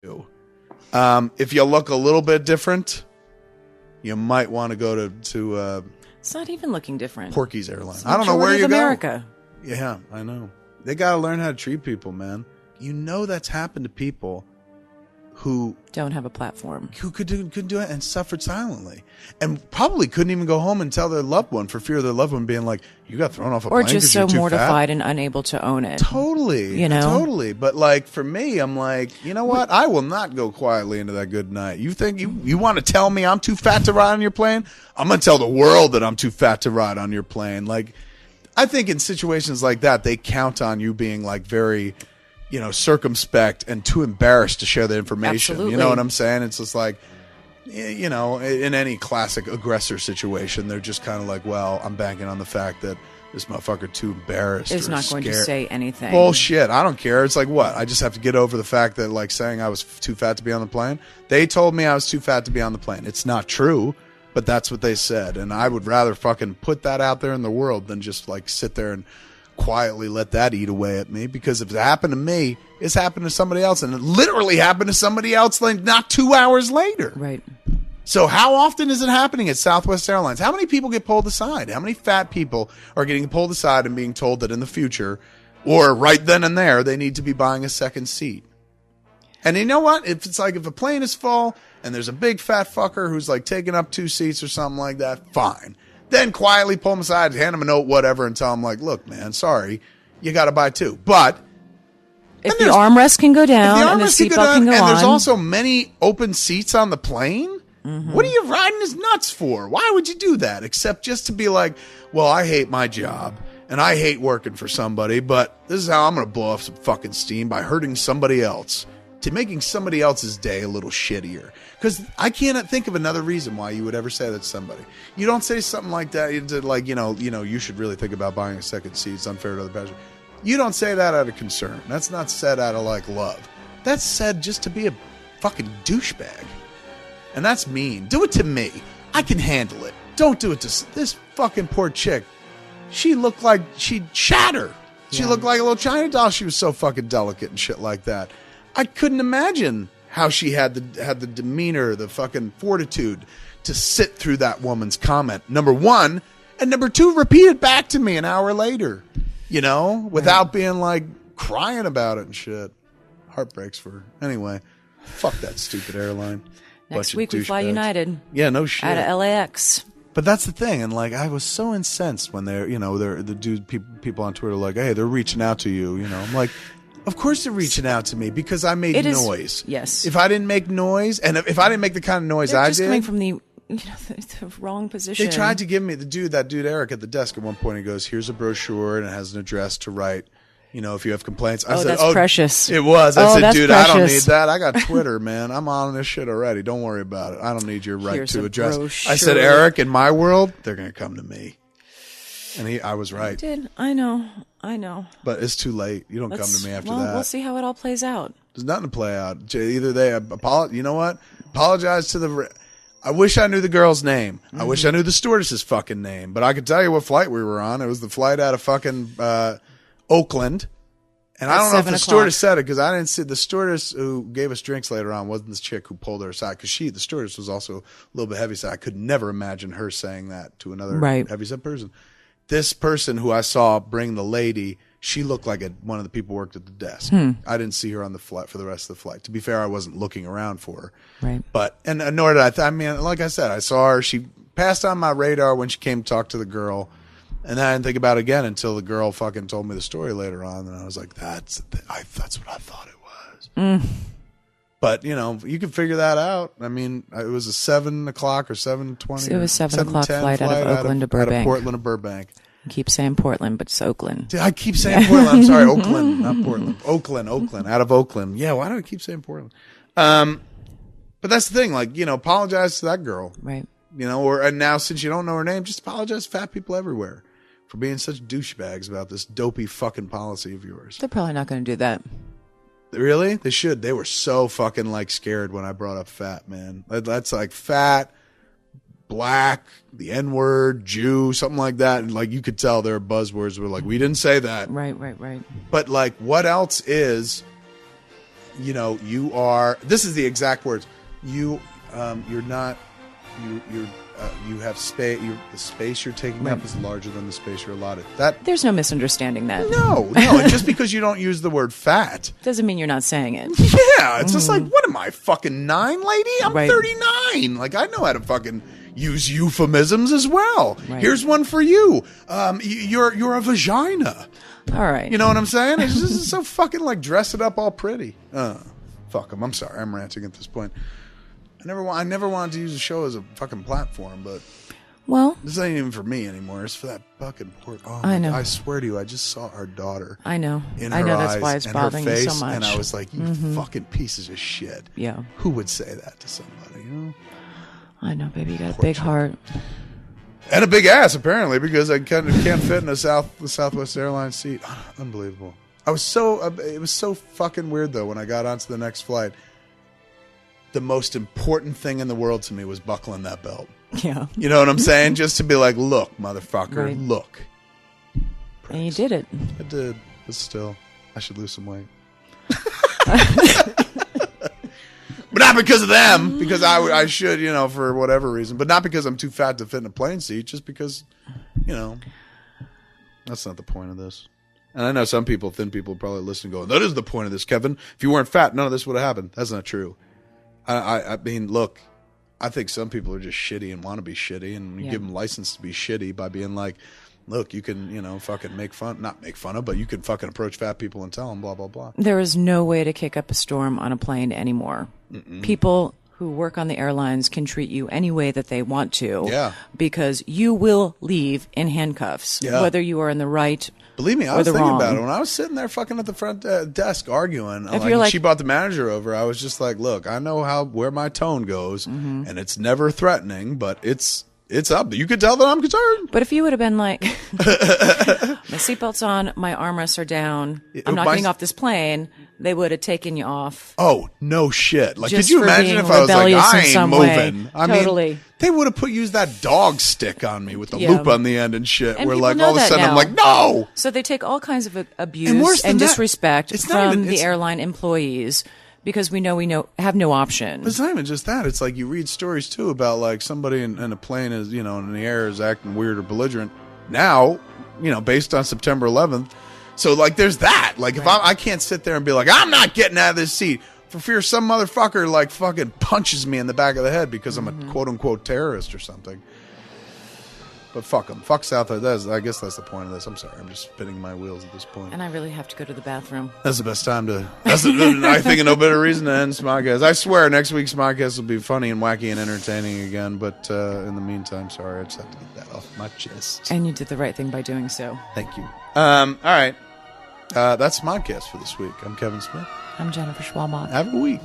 If you look a little bit different, you might want to go to it's not even looking different. Porky's Airlines. I don't know where you America. go. Yeah, I know. They got to learn how to treat people, man. You know that's happened to people who don't have a platform, who couldn't do it and suffered silently, and probably couldn't even go home and tell their loved one for fear of their loved one being like, "You got thrown off a plane," or just so mortified and unable to own it. Totally, totally. But like for me, I'm like, you know what? I will not go quietly into that good night. You think you want to tell me I'm too fat to ride on your plane? I'm gonna tell the world that I'm too fat to ride on your plane. Like, I think in situations like that, they count on you being like very, circumspect and too embarrassed to share the information. Absolutely. You know what I'm saying? It's just like, in any classic aggressor situation, they're just kind of like, well, I'm banking on the fact that this motherfucker too embarrassed is not scared. Going to say anything. Bullshit. I don't care. It's like, what? I just have to get over the fact that like saying I was too fat to be on the plane. They told me I was too fat to be on the plane. It's not true, but that's what they said. And I would rather fucking put that out there in the world than just like sit there and quietly let that eat away at me, because if it happened to me, it's happened to somebody else, and it literally happened to somebody else like not 2 hours later. Right. So how often is it happening at Southwest Airlines? How many people get pulled aside? How many fat people are getting pulled aside and being told that in the future, or right then and there, they need to be buying a second seat? And you know what? If it's like, if a plane is full and there's a big fat fucker who's like taking up 2 seats or something like that, fine. Then quietly pull him aside, hand him a note, whatever, and tell him like, look, man, sorry, you got to buy 2. But if the armrest can go down and the seatbelt can go on. And there's also many open seats on the plane. Mm-hmm. What are you riding his nuts for? Why would you do that? Except just to be like, well, I hate my job and I hate working for somebody, but this is how I'm going to blow off some fucking steam by hurting somebody else, to making somebody else's day a little shittier. Because I cannot think of another reason why you would ever say that to somebody. You don't say something like that, like, you should really think about buying a second seat. It's unfair to other passengers. You don't say that out of concern. That's not said out of like love. That's said just to be a fucking douchebag. And that's mean. Do it to me. I can handle it. Don't do it to this fucking poor chick. She looked like she'd shatter. She looked like a little China doll. She was so fucking delicate and shit like that. I couldn't imagine how she had the demeanor, the fucking fortitude to sit through that woman's comment, number one, and number two, repeat it back to me an hour later, without being like crying about it and shit. Heartbreaks for her. Anyway, fuck that stupid airline. Next week we fly United. Yeah, no shit. Out of LAX. But that's the thing, and like I was so incensed when they're people on Twitter like, hey, they're reaching out to you. I'm like, of course they're reaching out to me because I made noise. Yes. If I didn't make noise, and if I didn't make the kind of noise they're I just did, coming from the wrong position. They tried to give me that dude Eric at the desk at one point. He goes, "Here's a brochure and it has an address to write. If you have complaints." I said, that's precious. It was. I said, dude, precious. I don't need that. I got Twitter, man. I'm on this shit already. Don't worry about it. I don't need your right to address. Brochure. I said, Eric, in my world, they're going to come to me. And I was right. I did. I know. But it's too late. You don't come to me after that. We'll see how it all plays out. There's nothing to play out. Either they you know what? Apologize to the. I wish I knew the girl's name. I wish I knew the stewardess's fucking name. But I could tell you what flight we were on. It was the flight out of fucking Oakland. And I don't know if the stewardess said it, because I didn't see the stewardess who gave us drinks later on wasn't this chick who pulled her aside, because the stewardess was also a little bit heavyset. I could never imagine her saying that to another heavyset person. This person who I saw bring the lady, she looked like one of the people who worked at the desk. I didn't see her on the flight for the rest of the flight. To be fair, I wasn't looking around for her. Right. But, and nor did I. I mean, like I said, I saw her. She passed on my radar when she came to talk to the girl. And then I didn't think about it again until the girl fucking told me the story later on. And I was like, that's what I thought it was. But, you can figure that out. I mean, it was a 7 o'clock or 7:20. It was 7 o'clock flight out of Oakland to Burbank. Out of Portland to Burbank. I keep saying Portland, but it's Oakland. I keep saying Portland. I'm sorry, Oakland, not Portland. Oakland, out of Oakland. Yeah, why do I keep saying Portland? But that's the thing. Like, apologize to that girl. Right. And now since you don't know her name, just apologize to fat people everywhere for being such douchebags about this dopey fucking policy of yours. They're probably not going to do that. Really? They should. They were so fucking like scared when I brought up fat, man. That's like fat, black, the N-word, Jew, something like that. And like you could tell their buzzwords were like, we didn't say that. Right. But like what else is, you are. This is the exact words. You're not. You have space. The space you're taking up is larger than the space you're allotted. There's no misunderstanding that. No. And just because you don't use the word fat doesn't mean you're not saying it. Yeah, it's just like, what am I, fucking 9, lady? I'm Right. 39. Like, I know how to fucking use euphemisms as well. Right. Here's one for you. You're a vagina. All right. You know what I'm saying? It's just so fucking like dress it up all pretty. Fuck them. I'm sorry. I'm ranting at this point. I never wanted to use the show as a fucking platform, but this ain't even for me anymore. It's for that fucking poor. Oh, I know. I swear to you, I just saw our daughter. I know. In I her know eyes that's why it's and bothering her face, you so much. and I was like, you fucking pieces of shit. Yeah. Who would say that to somebody? You know. I know, baby. You got a big heart. And a big ass, apparently, because I can't fit in the Southwest Airlines seat. Unbelievable. It was so fucking weird, though, when I got onto the next flight. The most important thing in the world to me was buckling that belt. Yeah. You know what I'm saying? Just to be like, look, motherfucker, Right. look. And you did it. I did. But still, I should lose some weight. But not because of them, because I should, for whatever reason. But not because I'm too fat to fit in a plane seat, just because, that's not the point of this. And I know some people, thin people, probably listen and go, that is the point of this, Kevin. If you weren't fat, none of this would have happened. That's not true. I mean, look, I think some people are just shitty and want to be shitty, and you give them license to be shitty by being like, look, you can, fucking not make fun of, but you can fucking approach fat people and tell them blah, blah, blah. There is no way to kick up a storm on a plane anymore. People who work on the airlines can treat you any way that they want to. Yeah. Because you will leave in handcuffs, whether you are in the right. Believe me, I was thinking about it. When I was sitting there fucking at the front desk arguing, she brought the manager over, I was just like, look, I know where my tone goes, and it's never threatening, but it's up. You could tell that I'm concerned. But if you would have been like, my seatbelt's on, my armrests are down, I'm not getting off this plane, they would have taken you off. Oh, no shit. Like, Just could you imagine if I was like, I ain't moving? I mean, they would have used that dog stick on me with the loop on the end and shit. And where like all of a sudden I'm like, no. So they take all kinds of abuse and disrespect from the airline employees. Because we know have no option. It's not even just that. It's like you read stories too about like somebody in a plane is, in the air is acting weird or belligerent. Now, based on September 11th. So like there's that. Like if I can't sit there and be like, I'm not getting out of this seat for fear some motherfucker like fucking punches me in the back of the head because I'm a quote unquote terrorist or something. But fuck them. Fuck Southwest. I guess that's the point of this. I'm sorry. I'm just spinning my wheels at this point. And I really have to go to the bathroom. That's the best time to... I think of no better reason to end SModcast. I swear next week's SModcast will be funny and wacky and entertaining again. But in the meantime, sorry. I just have to get that off my chest. And you did the right thing by doing so. Thank you. All right. That's SModcast for this week. I'm Kevin Smith. I'm Jennifer Schwalbach. Have a week.